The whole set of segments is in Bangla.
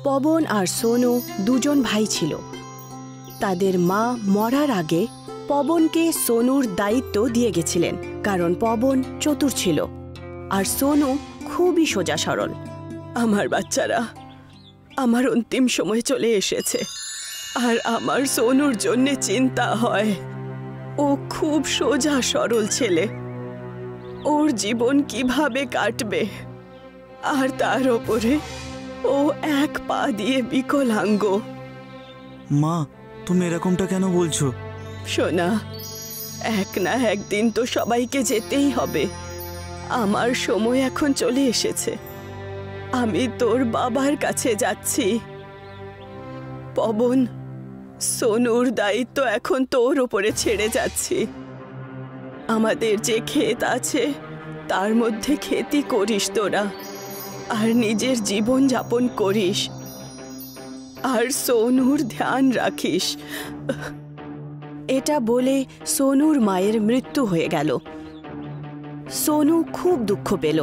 পবন আর সোনু দুজন ভাই ছিল। তাদের মা মরার আগে পবনকে সোনুর দায়িত্ব দিয়ে গেছিলেন, কারণ পবন চতুর ছিল আর সোনু খুবই সোজা সরল। আমার বাচ্চারা, আমার অন্তিম সময় চলে এসেছে আর আমার সোনুর জন্য চিন্তা হয়। ও খুব সোজা সরল ছেলে, ওর জীবন কিভাবে কাটবে, আর তার ওপরে ও এক পা দিয়ে বিকলাঙ্গ। মা, তুমি এরকমটা কেন বলছো? সোনা, এক না একদিন তো সবাইকে যেতেই হবে। আমার সময় এখন চলে এসেছে। আমি তোর বাবার কাছে যাচ্ছি। পবন, সোনুর দায়িত্ব এখন তোর ওপরে ছেড়ে যাচ্ছি। আমাদের যে ক্ষেত আছে তার মধ্যে খেতি করিস তোরা, আর নিজের জীবন যাপন করিস, আর সোনুর ধ্যান রাখিস। এটা বলে সোনুর মায়ের মৃত্যু হয়ে গেল। সোনু খুব দুঃখ পেল।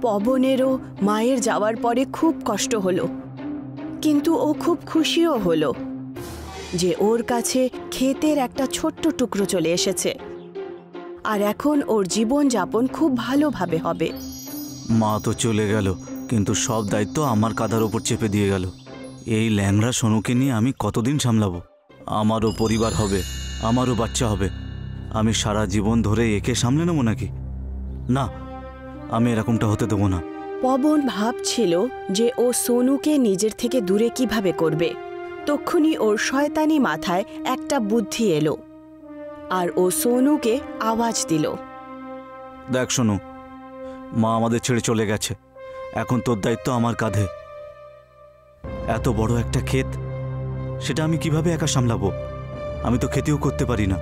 পবনেরও মায়ের যাওয়ার পরে খুব কষ্ট হলো, কিন্তু ও খুব খুশিও হলো যে ওর কাছে ক্ষেতের একটা ছোট্ট টুকরো চলে এসেছে, আর এখন ওর জীবন যাপন খুব ভালোভাবে হবে। মা তো চলে গেল, কিন্তু সব দায়িত্ব আমার কাঁধার ওপর চেপে দিয়ে গেল। এই ল্যাংড়া সোনুকে নিয়ে আমি কতদিন সামলাবো? আমারও পরিবার হবে, আমারও বাচ্চা হবে। আমি সারা জীবন ধরে একে সামলে নেবো নাকি? না, আমি এরকমটা হতে দেবো না। পবন ভাবছিল যে ও সোনুকে নিজের থেকে দূরে কিভাবে করবে। তক্ষুনি ওর শয়তানি মাথায় একটা বুদ্ধি এলো, আর ও সোনুকে আওয়াজ দিল, দেখ সোনু, মা আমাদের ছেড়ে চলে গেছে, এখন তোর দায়িত্ব আমার কাঁধে। এত বড় একটা ক্ষেত, সেটা আমি কিভাবে একা সামলাবো? আমি তো খেতেও করতে পারি না।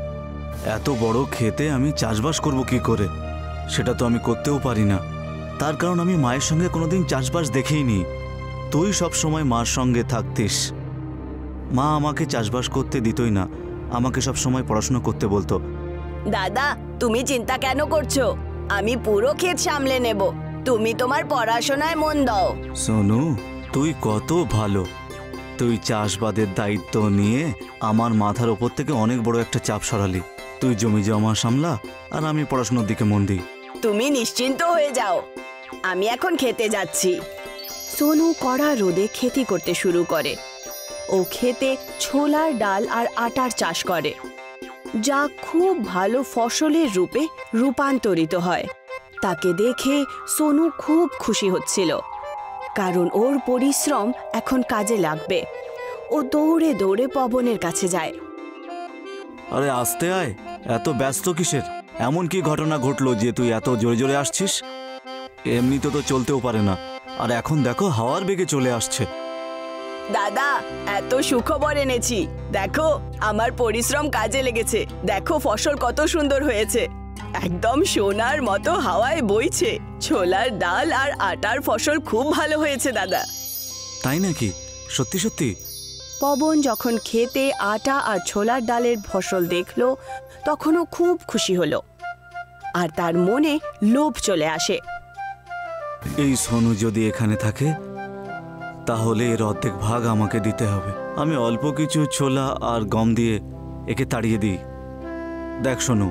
এত বড় ক্ষেতে আমি চাষবাস করব কি করে? সেটা তো আমি করতেও পারি না। তার কারণ আমি মায়ের সঙ্গে কোনোদিন চাষবাস দেখেইনি। তুই সব সময় মার সঙ্গে থাকতিস। মা আমাকে চাষবাস করতে দিতই না, আমাকে সব সময় পড়াশোনা করতে বলতো। দাদা, তুমি চিন্তা কেন করছো? আমি পুরো ক্ষেত সামলে নেব, তুমি তোমার পড়াশোনায় মন দাও। সোনু, তুই কত ভালো। তুই চাষবাদের দায়িত্ব নিয়ে আমার মাথার ওপর থেকে অনেক বড় একটা চাপ সরালি। তুই জমি জমা সামলা, আর আমি পড়াশোনার দিকে মন দিই। তুমি নিশ্চিন্ত হয়ে যাও, আমি এখন খেতে যাচ্ছি। সোনু কড়া রোদে খেতি করতে শুরু করে। ও খেতে ছোলার ডাল আর আটার চাষ করে, যা খুব ভালো ফসলের রূপে রূপান্তরিত হয়। তাকে দেখে সোনু খুব খুশি হচ্ছিল, কারণ ওর পরিশ্রম এখন কাজে লাগবে। ও দৌড়ে দৌড়ে পবনের কাছে যায়। আরে আস্তে আয়, এত ব্যস্ত কিসের? এমন কি ঘটনা ঘটলো যে তুই এত জোরে জোরে আসছিস? এমনিতে তো চলতেও পারে না, আর এখন দেখো হাওয়ার বেগে চলে আসছে। দাদা, এত সুখবর এনেছি। দেখো, আমার পরিশ্রম কাজে লেগেছে। দেখো ফসল কত সুন্দর হয়েছে, একদম সোনার মতো হাওয়ায় বইছে। ছোলার ডাল আর আটার ফসল খুব ভালো হয়েছে দাদা। তাই নাকি? সত্যি সত্যি? পবন যখন খেতে আটা আর ছোলার ডালের ফসল দেখল, তখনও খুব খুশি হলো, আর তার মনে লোভ চলে আসে। এই সোনু যদি এখানে থাকে, তাহলে এর অর্ধেক ভাগ আমাকে দিতে হবে। আমি অল্প কিছু ছোলা আর গম দিয়ে একে তাড়িয়ে দিই। দেখ সোনু,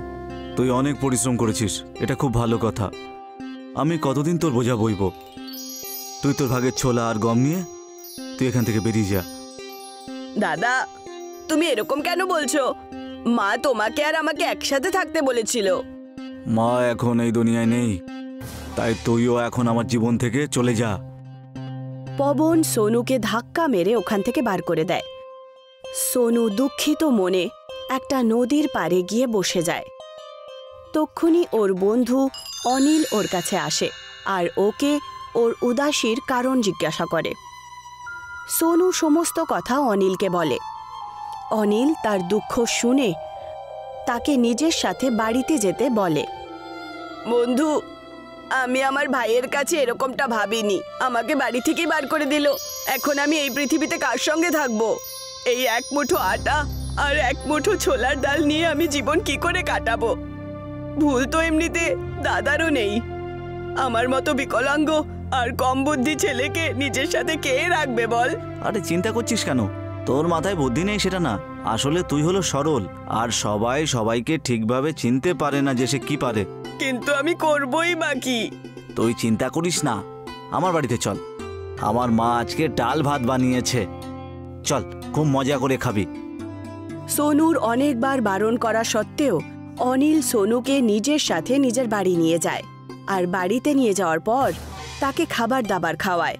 তুই অনেক পরিশ্রম করেছিস, এটা খুব ভালো কথা। আমি কতদিন তোর বোঝা বইব? তুই তোর ভাগের ছোলা আর গম নিয়ে তুই এখান থেকে বেরিয়ে যা। দাদা, তুমি এরকম কেন বলছো? মা তোমাকে আর আমাকে একসাথে থাকতে বলেছিল। মা এখন এই দুনিয়ায় নেই, তাই তুইও এখন আমার জীবন থেকে চলে যা। পবন সোনুকে ধাক্কা মেরে ওখান থেকে বার করে দেয়। সোনু দুঃখিত মনে একটা নদীর পাড়ে গিয়ে বসে যায়। তক্ষুনি ওর বন্ধু অনিল ওর কাছে আসে আর ওকে ওর উদাসীর কারণ জিজ্ঞাসা করে। সোনু সমস্ত কথা অনিলকে বলে। অনিল তার দুঃখ শুনে তাকে নিজের সাথে বাড়িতে যেতে বলে। বন্ধু, আমি আমার ভাইয়ের কাছে এরকমটা ভাবিনি। আমাকে বাড়ি থেকেই বার করে দিল। এখন আমি এই পৃথিবীতে কার সঙ্গে থাকবো? এই এক মুঠো আটা আর এক মুঠো ছোলার ডাল নিয়ে আমি জীবন কি করে কাটাবো? ভুল তো এমনিতে দাদারও নেই। আমার মতো বিকলাঙ্গ আর কম বুদ্ধি ছেলেকে নিজের সাথে কে রাখবে বল? আরে চিন্তা করছিস কেন? তোর মাথায় বুদ্ধি নেই সেটা না, আসলে তুই হলো সরল, আর সবাই সবাইকে ঠিকভাবে চিনতে পারে না যে সে কি পারে। কিন্তু আমি করবই বাকি। তুই চিন্তা করিস না, আমার বাড়িতে চল, আমার মা আজকে ডাল ভাত বানিয়েছে, চল খুব মজা করে খাবি। সোনুর অনেকবার বারণ করা সত্ত্বেও অনিল সোনুকে নিজের সাথে নিজের বাড়ি নিয়ে যায়, আর বাড়িতে নিয়ে যাওয়ার পর তাকে খাবার দাবার খাওয়ায়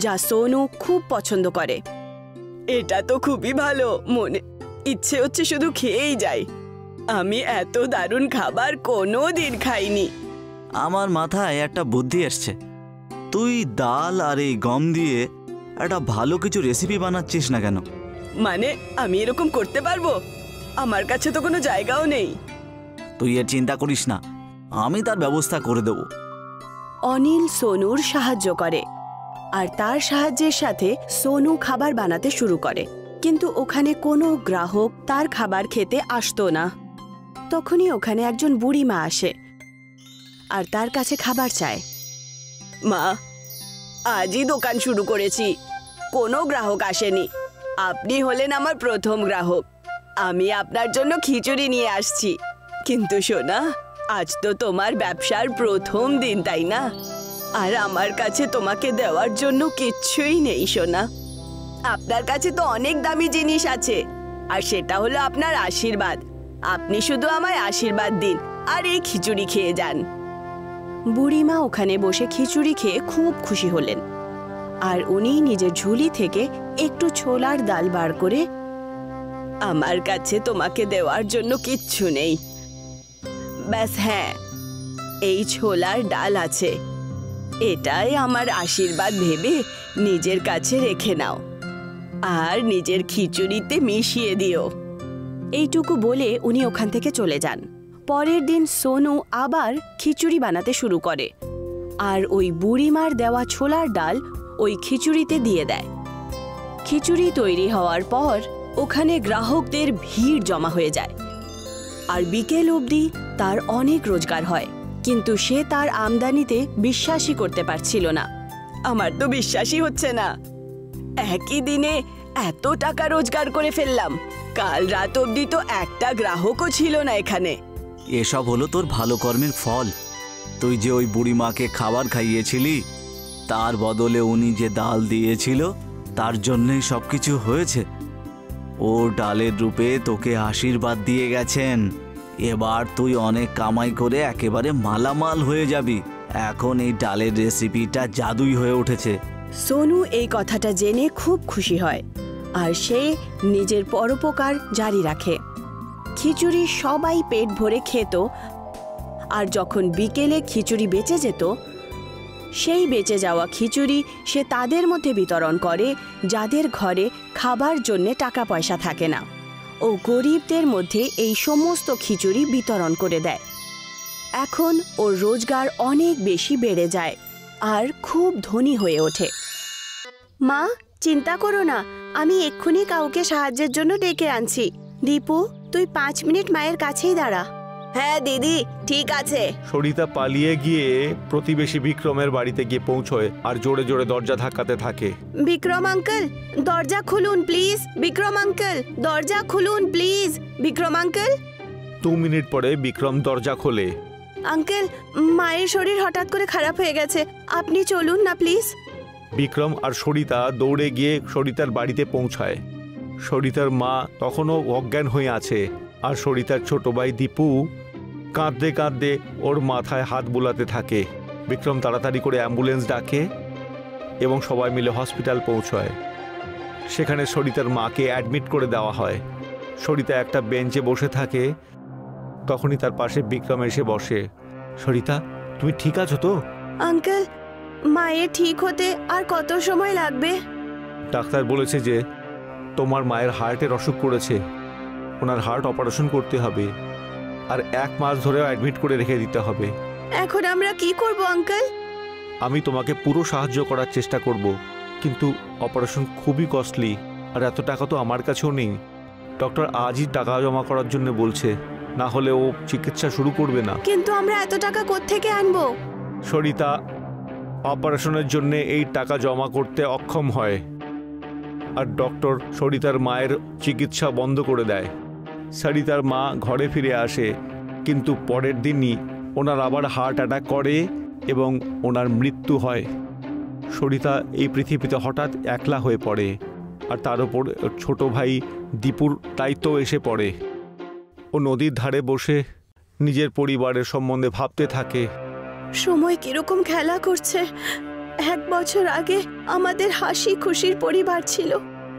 যা সোনু খুব পছন্দ করে। এটা তো খুবই ভালো, মনে ইচ্ছে হচ্ছে শুধু খেয়েই যাই। আমি এত দারুণ খাবার কোনো দিন খাইনি। আমার মাথায় একটা বুদ্ধি এসছে, তুই ডাল আর এই গম দিয়ে একটা ভালো কিছু রেসিপি বানাচ্ছিস না কেন? মানে আমি এরকম করতে পারবো? আমার কাছে তো কোনো জায়গাও নেই। তুই এর চিন্তা করিস না, আমি তার ব্যবস্থা করে দেব। অনিল সোনুর সাহায্য করে, আর তার সাহায্যের সাথে সোনু খাবার বানাতে শুরু করে, কিন্তু ওখানে কোনো গ্রাহক তার খাবার খেতে আসতো না। তখনই ওখানে একজন বুড়ি মা আসে আর তার কাছে খাবার চায়। মা, আজই দোকান শুরু করেছি, কোনো গ্রাহক আসেনি, আপনি হলেন আমার প্রথম গ্রাহক। আমি আপনার জন্য খিচুড়ি নিয়ে আসছি। কিন্তু সোনা, আজ তো তোমার ব্যবসার প্রথম দিন, তাই না? আর আমার কাছে তোমাকে দেওয়ার জন্য কিচ্ছুই নেই সোনা। আপনার কাছে তো অনেক দামি জিনিস আছে, আর সেটা হলো আপনার আশীর্বাদ। আপনি শুধু আমায় আশীর্বাদ দিন আর এই খিচুড়ি খেয়ে যান। বুড়িমা ওখানে বসে খিচুড়ি খেয়ে খুব খুশি হলেন, আর উনি নিজের ঝুলি থেকে একটু ছোলার ডাল বার করে, আমার কাছে তোমাকে দেওয়ার জন্য কিচ্ছু নেই, ব্যাস হ্যাঁ এই ছোলার ডাল আছে, এটাই আমার আশীর্বাদ ভেবে নিজের কাছে রেখে নাও আর নিজের খিচুড়িতে মিশিয়ে দিও। এইটুকু বলে উনি ওখান থেকে চলে যান। পরের দিন সোনু আবার খিচুড়ি বানাতে শুরু করে, আর ওই বুড়িমার দেওয়া ছোলার ডাল ওই খিচুড়িতে দিয়ে দেয়। খিচুড়ি তৈরি হওয়ার পর ওখানে গ্রাহকদের ভিড় জমা হয়ে যায়, আর বিকেল অবধি তার অনেক রোজগার হয়। কিন্তু সে তার আমদানিতে বিশ্বাসই করতে পারছিল না। আমার তো বিশ্বাসই হচ্ছে না, একই দিনে এত টাকা রোজগার করে ফেললাম। কাল রাত অবধি তো একটা গ্রাহকও ছিল না এখানে। এসব হলো তোর ভালো কর্মের ফল। তুই যে ওই বুড়িমাকে খাবার খাইয়েছিলি, তার বদলে উনি যে ডাল দিয়েছিল, তার জন্যই সবকিছু হয়েছে। ও ডালের রূপে তোকে আশীর্বাদ দিয়ে গেছেন। এবার তুই অনেক কামাই করে একেবারে মালামাল হয়ে যাবি। এখন এই ডালের রেসিপিটা জাদুই হয়ে উঠেছে। সোনু এই কথাটা জেনে খুব খুশি হয়, আর সে নিজের পরোপকার জারি রাখে। খিচুড়ি সবাই পেট ভরে খেত, আর যখন বিকেলে খিচুড়ি বেঁচে যেত, সেই বেঁচে যাওয়া খিচুড়ি সে তাদের মধ্যে বিতরণ করে যাদের ঘরে খাবার জন্যে টাকা পয়সা থাকে না, ও গরিবদের মধ্যে এই সমস্ত খিচুড়ি বিতরণ করে দেয়। এখন ওর রোজগার অনেক বেশি বেড়ে যায় আর খুব ধনী হয়ে ওঠে। মা, চিন্তা করো না, আমি এক্ষুনি কাউকে সাহায্যের জন্য ডেকে আনছি। দীপু, তুই 5 মিনিট মায়ের কাছেই দাঁড়া। হ্যাঁ দিদি, ঠিক আছে। সরিতা পালিয়ে গিয়ে প্রতিবেশী বিক্রমের বাড়িতে গিয়ে পৌঁছয় আর জোরে জোরে দরজা ধাক্কাতে থাকে। বিক্রম আঙ্কেল, দরজা খুলুন প্লিজ। বিক্রম আঙ্কেল, দরজা খুলুন প্লিজ। বিক্রম আঙ্কেল। 2 মিনিট পরে বিক্রম দরজা খোলে। আঙ্কেল, মায়ের শরীর হঠাৎ করে খারাপ হয়ে গেছে, আপনি চলুন না প্লিজ। বিক্রম আর সরিতা দৌড়ে গিয়ে সরিতার বাড়িতে পৌঁছায়। সরিতার মা তখনও অজ্ঞান হয়ে আছে, আর সরিতার ছোট ভাই দীপু কাঁদতে কাঁদতে ওর মাথায় হাত বুলাতে থাকে। বিক্রম তাড়াতাড়ি করে অ্যাম্বুলেন্স ডাকে এবং সবাই মিলে হসপিটাল পৌঁছায়। সেখানে সরিতার মাকে অ্যাডমিট করে দেওয়া হয়। সরিতা একটা বেঞ্চে বসে থাকে, তখনই তার পাশে বিক্রম এসে বসে। সরিতা, তুমি ঠিক আছো তো? আঙ্কেল, মায়ের ঠিক হতে আর কত সময় লাগবে? ডাক্তার বলেছে যে তোমার মায়ের হার্টের অসুখ করেছে, ওনার হার্ট অপারেশন করতে হবে, আর 1 মাস ধরেও অ্যাডমিট করে রেখে দিতে হবে। এখন আমরা কি করব আঙ্কেল? আমি তোমাকে পুরো সাহায্য করার চেষ্টা করব, কিন্তু অপারেশন খুবই কস্টলি, আর এত টাকা তো আমার কাছেও নেই। ডক্টর আজই টাকা জমা করার জন্য বলছে, না হলে ও চিকিৎসা শুরু করবে না। কিন্তু আমরা এত টাকা কোত্থেকে আনবো? সরিতা, অপারেশনের জন্য এই টাকা জমা করতে অক্ষম হয় আর ডক্টর সরিতার মায়ের চিকিৎসা বন্ধ করে দেয়। সরিতার মা ঘরে ফিরে আসে, কিন্তু পরের দিনই ওনার আবার হার্ট অ্যাটাক করে এবং ওনার মৃত্যু হয়। সরিতা এই পৃথিবীতে হঠাৎ একলা হয়ে পড়ে আর তার উপর ছোট ভাই দীপুর দায়িত্ব এসে পড়ে। ও নদীর ধারে বসে নিজের পরিবারের সম্বন্ধে ভাবতে থাকে। সময় কিরকম খেলা করছে। 1 বছর আগে আমাদের হাসি খুশির পরিবার ছিল,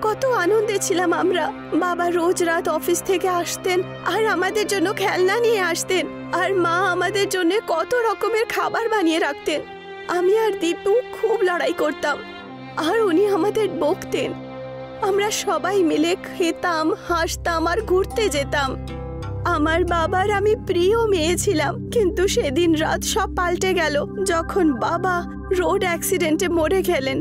কত আনন্দে ছিলাম আমরা। বাবা রোজ রাত অফিস থেকে আসতেন আর আমাদের জন্য খেলনা নিয়ে আসতেন, আর মা আমাদের জন্য কত রকমের খাবার বানিয়ে রাখতেন। আমি আর দীপু খুব লড়াই করতাম আর উনি আমাদের বকতেন। আমরা সবাই মিলে খেতাম, হাসতাম আর ঘুরতে যেতাম। আমার বাবার আমি প্রিয় মেয়ে ছিলাম, কিন্তু সেদিন রাত সব পাল্টে গেল যখন বাবা রোড অ্যাক্সিডেন্টে মরে গেলেন।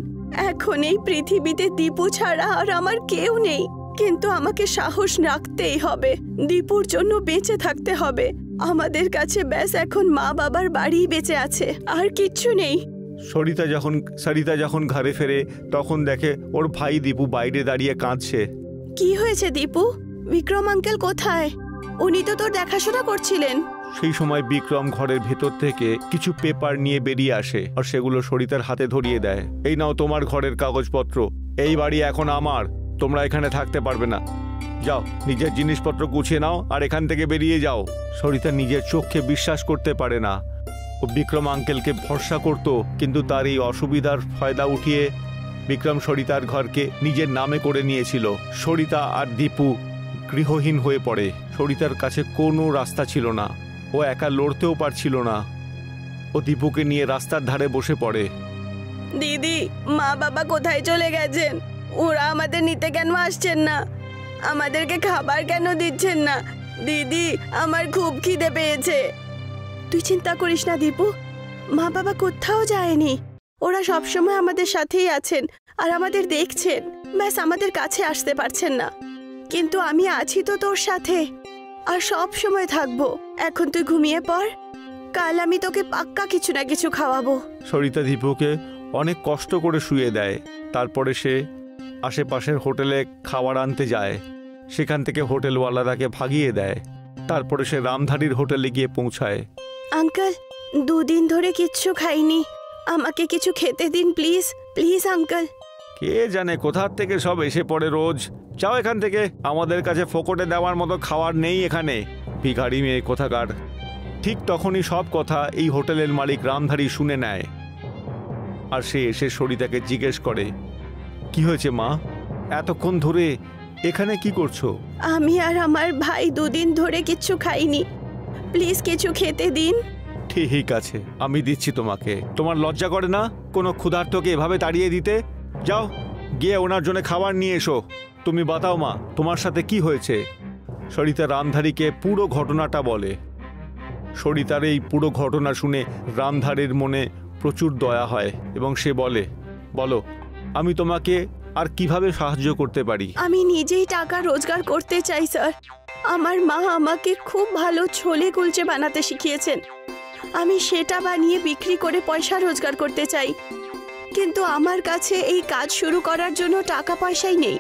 এখন এই পৃথিবীতে দীপু ছাড়া আর আমার কেউ নেই, কিন্তু আমাকে সাহস রাখতেই হবে। দীপুর জন্য বেঁচে থাকতে হবে। আমাদের কাছে ব্যাস এখন মা বাবার বাড়ি বেঁচে আছে, আর কিচ্ছু নেই। সরিতা যখন ঘরে ফেরে তখন দেখে ওর ভাই দীপু বাইরে দাঁড়িয়ে কাঁদছে। কি হয়েছে দীপু? বিক্রম আঙ্কেল কোথায়? উনি তো তোর দেখাশোনা করছিলেন। সেই সময় বিক্রম ঘরের ভেতর থেকে কিছু পেপার নিয়ে বেরিয়ে আসে আর সেগুলো সরিতার হাতে ধরিয়ে দেয়। এই নাও তোমার ঘরের কাগজপত্র, এই বাড়ি এখন আমার, তোমরা এখানে থাকতে পারবে না। যাও, নিজের জিনিসপত্র গুছিয়ে নাও আর এখান থেকে বেরিয়ে যাও। সরিতা নিজের চোখকে বিশ্বাস করতে পারে না। ও বিক্রম আঙ্কেলকে ভরসা করত, কিন্তু তার এই অসুবিধার ফায়দা উঠিয়ে বিক্রম সরিতার ঘরকে নিজের নামে করে নিয়েছিল। সরিতা আর দীপু গৃহহীন হয়ে পড়ে। সরিতার কাছে কোনো রাস্তা ছিল না, ও একা লড়তেও পারছিল না। ও দীপুকে নিয়ে রাস্তার ধারে বসে পড়ে। দিদি, মা বাবা কোথায় চলে গেছেন? ওরা আমাদের নিতে কেন আসছেন না? আমাদেরকে খাবার কেন দিচ্ছেন না? দিদি, আমার খুব খিদে পেয়েছে। তুই চিন্তা করিস না দীপু, মা বাবা কোথাও যায়নি। ওরা সবসময় আমাদের সাথেই আছেন আর আমাদের দেখছেন, ব্যাস আমাদের কাছে আসতে পারছেন না। কিন্তু আমি আছি তো তোর সাথে, আর সব সময় থাকবো। এখন তুই ঘুমিয়ে পড়, কাল আমি তোকে পাক্কা কিছু না কিছু খাওয়াবো। সরিতা দীপুকে অনেক কষ্ট করে শুয়ে দেয়। তারপরে সে আশেপাশের হোটেলে খাবার আনতে যায়। সেখান থেকে হোটেলওয়ালা তাকে ভাগিয়ে দেয়। তারপরে সে রামধারীর হোটেলে গিয়ে পৌঁছায়। আঙ্কেল, 2 দিন ধরে কিচ্ছু খাইনি, আমাকে কিছু খেতে দিন প্লিজ, প্লিজ আঙ্কেল। কে জানে কোথার থেকে সব এসে পড়ে রোজ। যাও এখান থেকে, আমাদের কাছে ফোকটে দেওয়ার মতো খাবার নেই এখানে, ভিখারি মেয়ে কোথাকার। ঠিক তখনই সব কথা এই হোটেলের মালিক রামধারী শুনে নেয় আর সে এসে সরিতাকে জিজ্ঞেস করে, কি হয়েছে মা, এতক্ষণ ধরে এখানে কি করছো? আমি আর আমার ভাই 2 দিন ধরে কিচ্ছু খাইনি, প্লিজ কিছু খেতে দিন। ঠিক আছে, আমি দিচ্ছি তোমাকে। তোমার লজ্জা করে না কোনো ক্ষুধার্তকে এভাবে তাড়িয়ে দিতে? যাও গিয়ে ওনার জন্য খাবার নিয়ে এসো। তুমি বাতাও মা, তোমার সাথে কি হয়েছে? সরিতা রামধারীকে পুরো ঘটনাটা বলে। সরিতার এই পুরো ঘটনা শুনে রামধারীর মনে প্রচুর দয়া হয় এবং সে বলে, বলো আমি তোমাকে আর কিভাবে সাহায্য করতে পারি? আমি নিজেই টাকা রোজগার করতে চাই স্যার। আমার মা আমাকে খুব ভালো ছোলে কুলচে বানাতে শিখিয়েছেন। আমি সেটা বানিয়ে বিক্রি করে পয়সা রোজগার করতে চাই, কিন্তু আমার কাছে এই কাজ শুরু করার জন্য টাকা পয়সাই নেই।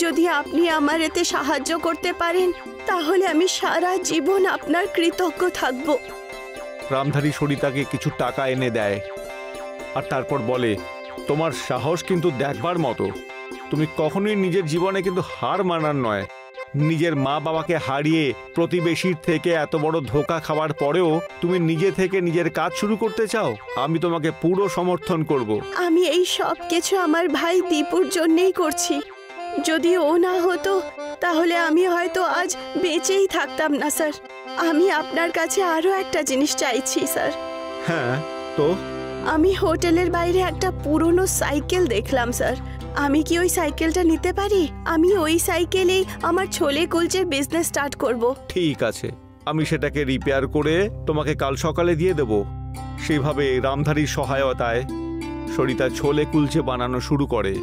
যদি আপনি আমার এতে সাহায্য করতে পারেন তাহলে আমি সারা জীবন আপনার কৃতজ্ঞ থাকব। রামধারী সরিতাকে কিছু টাকা এনে দেয় আর তারপর বলে, তোমার সাহস কিন্তু দেখবার মতো। তুমি কখনোই নিজের জীবনে কিন্তু হার মানার নয়। নিজের মা বাবাকে হারিয়ে প্রতিবেশীর থেকে এত বড় ধোঁকা খাওয়ার পরেও তুমি নিজে থেকে নিজের কাজ শুরু করতে চাও। আমি তোমাকে পুরো সমর্থন করব। আমি এই সব কিছু আমার ভাই দীপুর জন্যই করছি। যদি ও না হতো তাহলে আমি হয়তো আজ বেঁচেই থাকতাম না স্যার। আমি আপনার কাছে আরো একটা জিনিস চাইছি স্যার। হ্যাঁ, তো? আমি হোটেলের বাইরে একটা পুরনো সাইকেল দেখলাম স্যার। আমি কি ওই সাইকেলটা নিতে পারি? আমি ওই সাইকেলেই আমার ছোলে কুলচের বিজনেস স্টার্ট করব। ঠিক আছে, আমি সেটাকে রিপেয়ার করে তোমাকে কাল সকালে দিয়ে দেব। সেইভাবে রামধারীর সহায়তায় সরিতা ছোলে কুলচে বানানো শুরু করে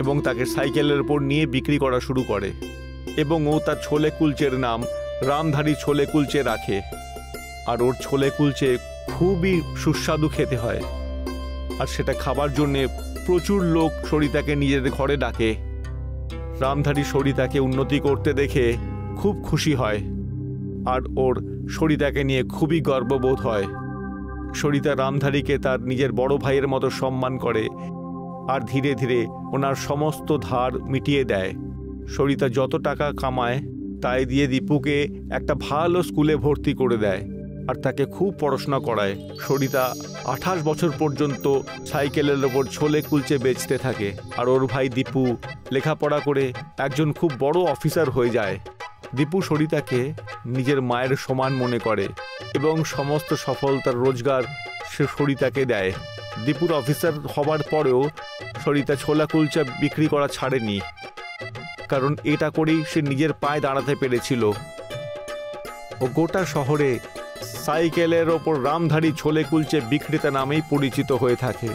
এবং তাকে সাইকেলের উপর নিয়ে বিক্রি করা শুরু করে এবং ও তার ছোলে কুলচের নাম রামধারী ছোলে কুলচে রাখে। আর ওর ছোলে কুলচে খুবই সুস্বাদু খেতে হয়। আর সেটা খাবার জন্যে প্রচুর লোক সরিতাকে নিজেদের ঘরে ডাকে। রামধারী সরিতাকে উন্নতি করতে দেখে খুব খুশি হয় আর ওর সরিতাকে নিয়ে খুবই গর্ববোধ হয়। সরিতা রামধারীকে তার নিজের বড় ভাইয়ের মতো সম্মান করে আর ধীরে ধীরে ওনার সমস্ত ধার মিটিয়ে দেয়। সরিতা যত টাকা কামায় তাই দিয়ে দীপুকে একটা ভালো স্কুলে ভর্তি করে দেয় আর তাকে খুব পড়াশোনা করায়। সরিতা 28 বছর পর্যন্ত সাইকেলের ওপর ছোলে কুলচে বেচতে থাকে আর ওর ভাই দীপু লেখাপড়া করে একজন খুব বড় অফিসার হয়ে যায়। দীপু সরিতাকে নিজের মায়ের সমান মনে করে এবং সমস্ত সফলতার রোজগার সে সরিতাকে দেয়। দীপুর অফিসার হবার পরেও সরিতা ছোলা কুলচা বিক্রি করা ছাড়েনি, কারণ এটা করেই সে নিজের পায়ে দাঁড়াতে পেরেছিল। ও গোটা শহরে সাইকেলের ওপর রামধারী ছোলে কুলচে বিক্রেতা নামেই পরিচিত হয়ে থাকে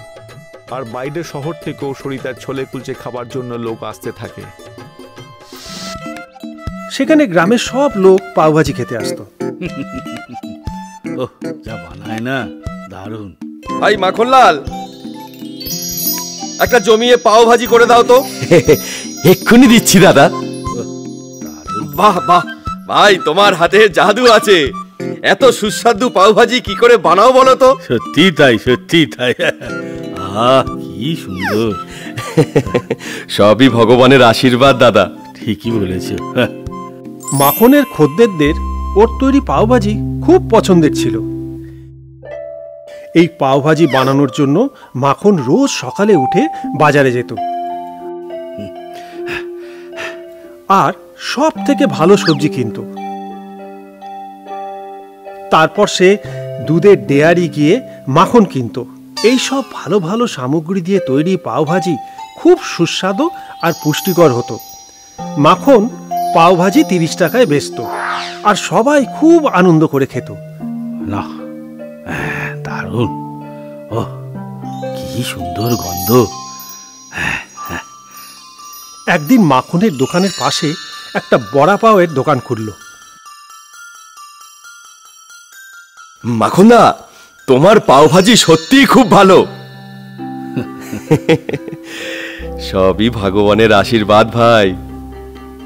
আর বাইরের শহর থেকেও সরিতার ছোলে কুলচে খাবার জন্য লোক আসতে থাকে। সেখানে গ্রামের সব লোক পাওভাজি খেতে আসতো। ওহ, যা বানায় না, দারুণ। ভাই মাখনলাল, একটা জমিয়ে পাও ভাজি করে দাও তো। এক্ষুনি দিচ্ছি দাদা। বাহ বাহ ভাই, তোমার হাতে জাদু আছে। এত সুস্বাদু পাও ভাজি কি করে বানাও বলো তো? সত্যি তাই, সত্যি তাই। আহ, কি সুন্দর। সবই ভগবানের আশীর্বাদ দাদা। ঠিকই বলেছ। মাখনের খদ্দেরদের ওর তৈরি পাওভাজি খুব পছন্দের ছিল। এই পাওভাজি বানানোর জন্য মাখন রোজ সকালে উঠে বাজারে যেত আর সব থেকে ভালো সবজি কিনত। তারপর সে দুধের ডেয়ারি গিয়ে মাখন কিনত। এই সব ভালো ভালো সামগ্রী দিয়ে তৈরি পাওভাজি খুব সুস্বাদু আর পুষ্টিকর হতো। মাখন পাওভাজি 30 টাকায় বেচত আর সবাই খুব আনন্দ করে খেত। না, দারুণ। ও, কি সুন্দর গন্ধ। একদিন মাখনের দোকানের পাশে একটা বড়া পাওয়ের দোকান খুলল। মাখনদা, তোমার পাও ভাজি সত্যিই খুব ভালো। সবই ভগবানের আশীর্বাদ ভাই।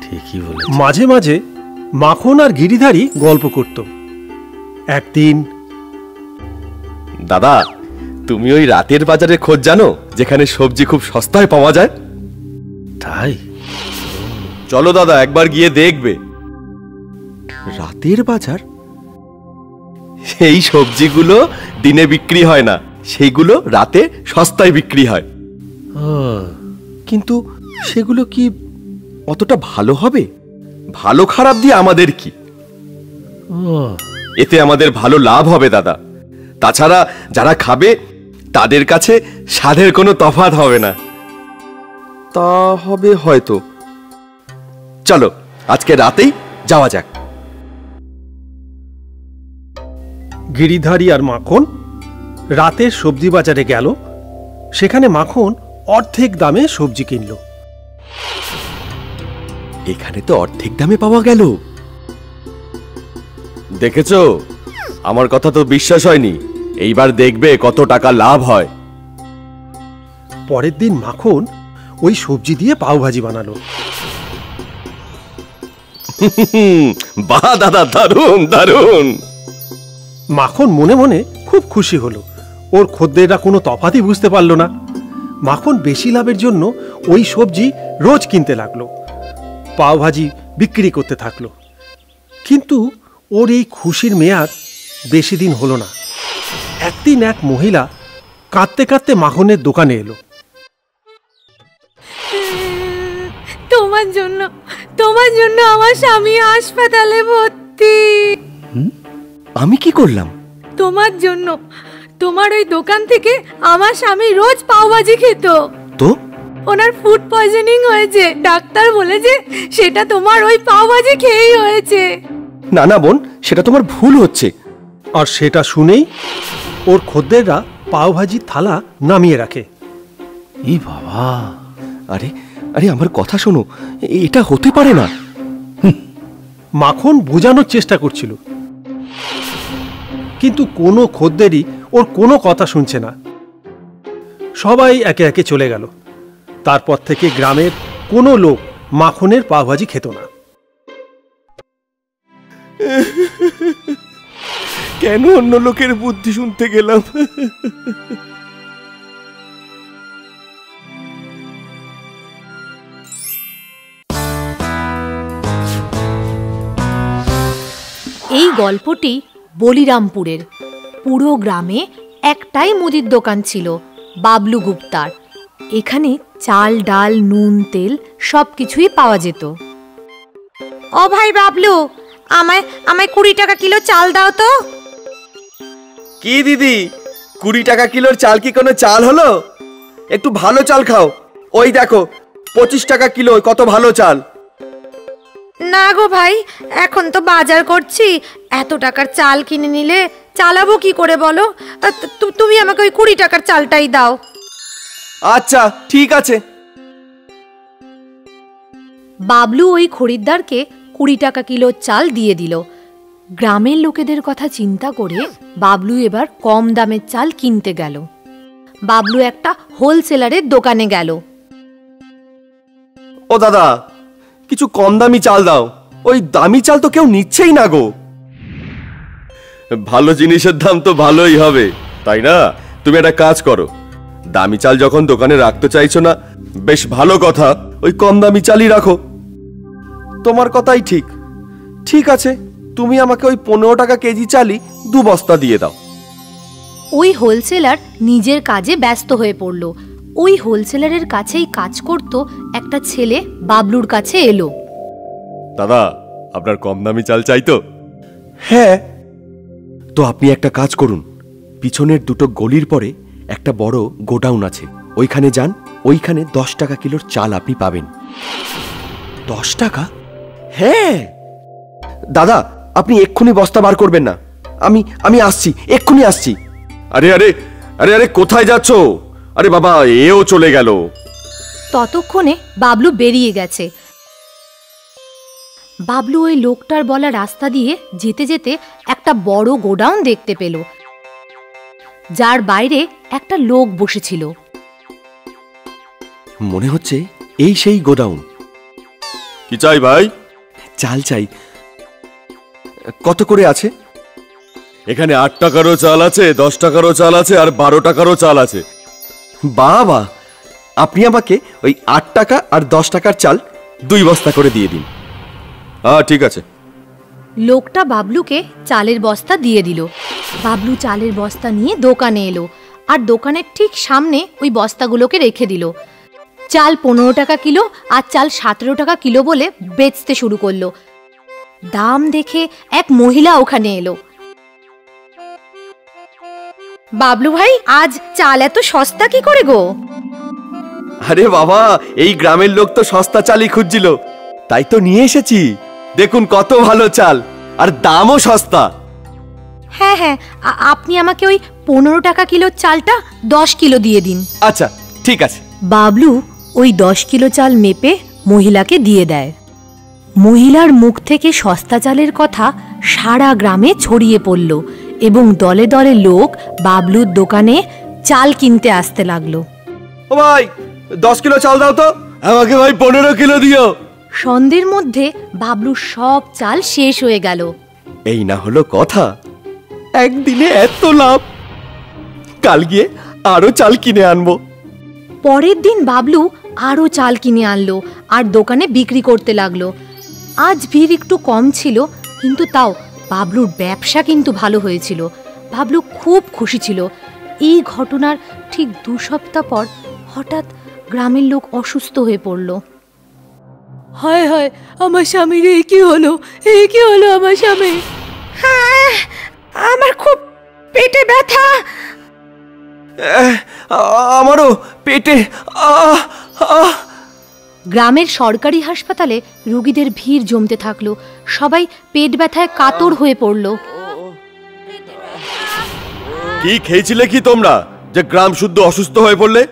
ঠিকই বলে। মাঝে মাঝে মাখন আর গিরিধারী গল্প করত। একদিন, দাদা, তুমি ওই রাতের বাজারে খোঁজ জানো যেখানে সবজি খুব সস্তায় পাওয়া যায়? তাই? চলো দাদা, একবার গিয়ে দেখবে। রাতের বাজার? সেই সবজিগুলো দিনে বিক্রি হয় না, সেইগুলো রাতে সস্তায় বিক্রি হয়। কিন্তু সেগুলো কি অতটা ভালো হবে? ভালো খারাপ দিয়ে আমাদের কি? এতে আমাদের ভালো লাভ হবে দাদা। তাছাড়া যারা খাবে তাদের কাছে স্বাদের কোনো তফাৎ হবে না। তা হবে হয়তো। চলো আজকে রাতেই যাওয়া যাক। গিরিধারী আর মাখন রাতের সবজি বাজারে গেল। সেখানে মাখন অর্ধেক দামে সবজি কিনল। এখানে তো অর্ধেক দামে পাওয়া গেল। দেখেছো, আমার কথা তো বিশ্বাস হয়নি। এইবার দেখবে কত টাকা লাভ হয়। পরের দিন মাখন ওই সবজি দিয়ে পাওভাজি বানালো। বাহ দাদা, দারুণ দারুণ। মাখন মনে মনে খুব খুশি হলো। ওর খদ্দেররা কোনো তফাতই বুঝতে পারল না। মাখন বেশি লাভের জন্য ওই সবজি রোজ কিনতে লাগলো, পাওভাজি বিক্রি করতে থাকলো। কিন্তু ওর এই খুশির মেয়াদ বেশি দিন হলো না। একদিন এক মহিলা কাঁদতে কাঁদতে মাখনের দোকানে এলো। তোমার জন্য আমার স্বামী হাসপাতালে ভর্তি। আমি কি করলাম? তোমার জন্য। তোমার ওই দোকান থেকে আমার স্বামী রোজ পাওভাজি খেত। তো ওনার ফুড পয়জনিং হয়েছে। ডাক্তার বলেছে সেটা তোমার ওই পাওভাজি খেয়েই হয়েছে। না না বোন, সেটা তোমার ভুল হচ্ছে। আর সেটা শুনেই ওর খদ্দেররা পাওভাজির থালা নামিয়ে রাখে। এই বাবা! আরে আরে, আমার কথা শোনো, এটা হতে পারে না। মাখন বোঝানোর চেষ্টা করছিল, কিন্তু কোনো খদ্দেরই ওর কোনো কথা শুনছে না। সবাই একে একে চলে গেল। তারপর থেকে গ্রামের কোনো লোক মাখনের পাওভাজি খেত না। কেন অন্য লোকের বুদ্ধি শুনতে গেলাম? এই গল্পটি বলিরামপুরের। পুরো গ্রামে একটাই মুদির দোকান ছিল, বাবলু গুপ্তার। এখানে চাল, ডাল, নুন, তেল সবকিছুই পাওয়া যেত। ও ভাই বাবলু, আমায় 20 টাকা কিলো চাল দাও তো। কি দিদি, 20 টাকা কিলোর চাল কি কোনো চাল হলো? একটু ভালো চাল খাও। ওই দেখো 25 টাকা কিলো, কত ভালো চাল। না গো ভাই, এখন তো বাজার করছি, এত টাকার চাল কিনে নিলে চালাবো কি করে বলো? তুমি আমাকে ওই 20 টাকার চালটাই দাও। আচ্ছা ঠিক আছে। বাবলু ওই খরিদ্দারকে 20 টাকা কিলো চাল দিয়ে দিল। গ্রামের লোকেদের কথা চিন্তা করে বাবলু এবার কম দামের চাল কিনতে গেল। বাবলু একটা হোলসেলারের দোকানে গেল। ও দাদা, কিছু কম দামি চাল দাও, ওই দামি চাল তো কেউ নিচ্ছেই না গো। ভালো জিনিসের দাম তো ভালোই হবে, তাই না? তুমি একটা কাজ করো, দামি চাল যখন দোকানে রাখতে চাইছো না, বেশ ভালো কথা, ওই কম দামি চালই রাখো। তোমার কথাই ঠিক। ঠিক আছে, তুমি আমাকে ওই 15 টাকা কেজি চালই 2 বস্তা দিয়ে দাও। ওই হোলসেলার নিজের কাজে ব্যস্ত হয়ে পড়ল। ওই হোলসেলারের কাছেই কাজ করত একটা ছেলে বাবলুর কাছে এলো। দাদা, আপনার কম দামি চাল চাই তো? হ্যাঁ। তো আপনি একটা কাজ করুন, পিছনের 2টো গলির পরে একটা বড় গোডাউন আছে, ওইখানে যান। ওইখানে 10 টাকা কিলোর চাল আপনি পাবেন। 10 টাকা? হ্যাঁ। দাদা, আপনি এক্ষুনি বস্তা বার করবেন না, আমি আসছি, এক্ষুনি আসছি। আরে আরে আরে আরে কোথায় যাচ্ছ? আরে বাবা, এও চলে গেল। ততক্ষণে বাবলু বেরিয়ে গেছে। বাবলু ওই লোকটার বলা রাস্তা দিয়ে যেতে যেতে একটা বড় গোডাউন দেখতে পেল, যার বাইরে একটা লোক বসেছিল। মনে হচ্ছে এই সেই গোডাউন। কি চাই ভাই? চাল চাই। কত করে আছে? এখানে 8 টাকারও চাল আছে, 10 টাকারও চাল আছে, আর 12 টাকারও চাল আছে। বাবা, আপনি আমাকে ওই 8 টাকা আর 10 টাকার চাল 2 বস্তা করে দিয়ে দিন। হ্যাঁ ঠিক আছে। লোকটা বাবলুকে চালের বস্তা দিয়ে দিল। বাবলু চালের বস্তা নিয়ে দোকানে এলো, আর দোকানের ঠিক সামনে ওই বস্তাগুলোকে রেখে দিল। চাল 15 টাকা কিলো আর চাল 17 টাকা কিলো বলে বেচতে শুরু করলো। দাম দেখে এক মহিলা ওখানে এলো। বাবলু ভাই, আজ চাল এত সস্তা কি করে গো? আরে বাবা, এই গ্রামের লোক তো সস্তা চালই খুঁজছিল, তাই তো নিয়ে এসেছি। দেখুন কত ভালো চাল, আর দামও সস্তা। হ্যাঁ হ্যাঁ, আপনি আমাকে ওই 15 টাকা কিলোর চালটা 10 কিলো দিয়ে দিন। আচ্ছা ঠিক আছে। বাবলু ওই 10 কিলো চাল মেপে মহিলাকে দিয়ে দেয়। মহিলার মুখ থেকে সস্তা চালের কথা সারা গ্রামে ছড়িয়ে পড়ল, এবং দলে দলে লোক বাবলুর দোকানে চাল কিনতে আসতে লাগলো। ও ভাই, 10 কিলো চাল দাও তো। আমাকে ভাই 15 কিলো দিও। সন্ধ্যের মধ্যে বাবলুর সব চাল শেষ হয়ে গেল। এই না হলো কথা, একদিনে এত লাভ। কাল গিয়ে আরো চাল কিনে আনবো। পরের দিন বাবলু আরো চাল কিনে আনলো আর দোকানে বিক্রি করতে লাগলো। আজ ভিড় একটু কম ছিল, কিন্তু তাও বাবলুর ব্যবসা কিন্তু ভালো হয়েছিল। বাবলু খুব খুশি ছিল। এই ঘটনার ঠিক 2 সপ্তাহ পর হঠাৎ গ্রামের লোক অসুস্থ হয়ে পড়ল। হায় হায়, আমার স্বামীর এই কি হলো? এই কি হলো আমার স্বামী? হ্যাঁ, আমার খুব পেটে ব্যথা। আমারও পেটে। গ্রামের সরকারি হাসপাতালে রোগীদের ভিড় জমতে থাকলো। সবাই পেট ব্যথায় কাতর হয়ে পড়ল। কি খেয়েছিলে কি তোমরা যে গ্রাম শুদ্ধ অসুস্থ হয়ে পড়লে?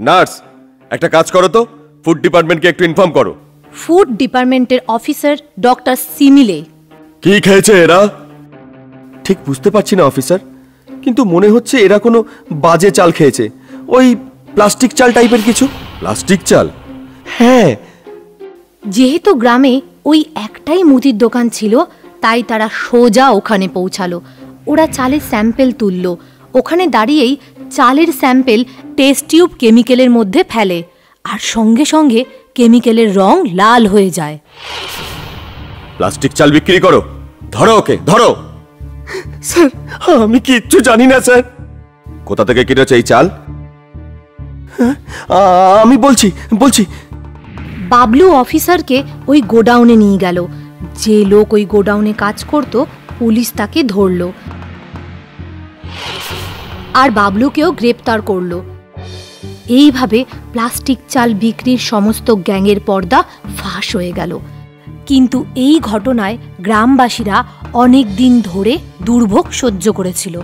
নার্স, একটা কাজ করো তো, ফুড ডিপার্টমেন্টকে একটু ইনফর্ম করো। ফুড ডিপার্টমেন্টের অফিসার ডক্টর সিমিলে। কি খেয়েছে এরা? ঠিক বুঝতে পারছি না অফিসার, কিন্তু মনে হচ্ছে এরা কোনো বাজে চাল খেয়েছে। ওই প্লাস্টিক চাল টাইপের কিছু। প্লাস্টিক চাল? হ্যাঁ। যেহেতু গ্রামে ওই একটাই মুদির দোকান ছিল, তাই তারা সোজা ওখানে পৌঁছালো। ওরা চালের স্যাম্পেল তুলল। ওখানে দাঁড়িয়েই চালের স্যাম্পেল টেস্ট টিউব কেমিক্যালের মধ্যে ফেলে, আর সঙ্গে সঙ্গে কেমিক্যালের রং লাল হয়ে যায়। প্লাস্টিক চাল বিক্রি করো, ধরো ওকে, ধরো। স্যার, আমি কিচ্ছু জানি না স্যার। কোথা থেকে কিনেছো এই চাল? আমি বলছি। বাবলু অফিসারকে ওই গোডাউনে নিয়ে গেল। যে লোক ওই গোডাউনে কাজ করত, পুলিশ তাকে ধরল আর বাবলুকেও গ্রেপ্তার করলো। এইভাবে প্লাস্টিক চাল বিক্রির সমস্ত গ্যাংয়ের পর্দা ফাঁস হয়ে গেল। কিন্তু এই ঘটনায় গ্রামবাসীরা অনেক দিন ধরে দুর্ভোগ সহ্য করেছিল।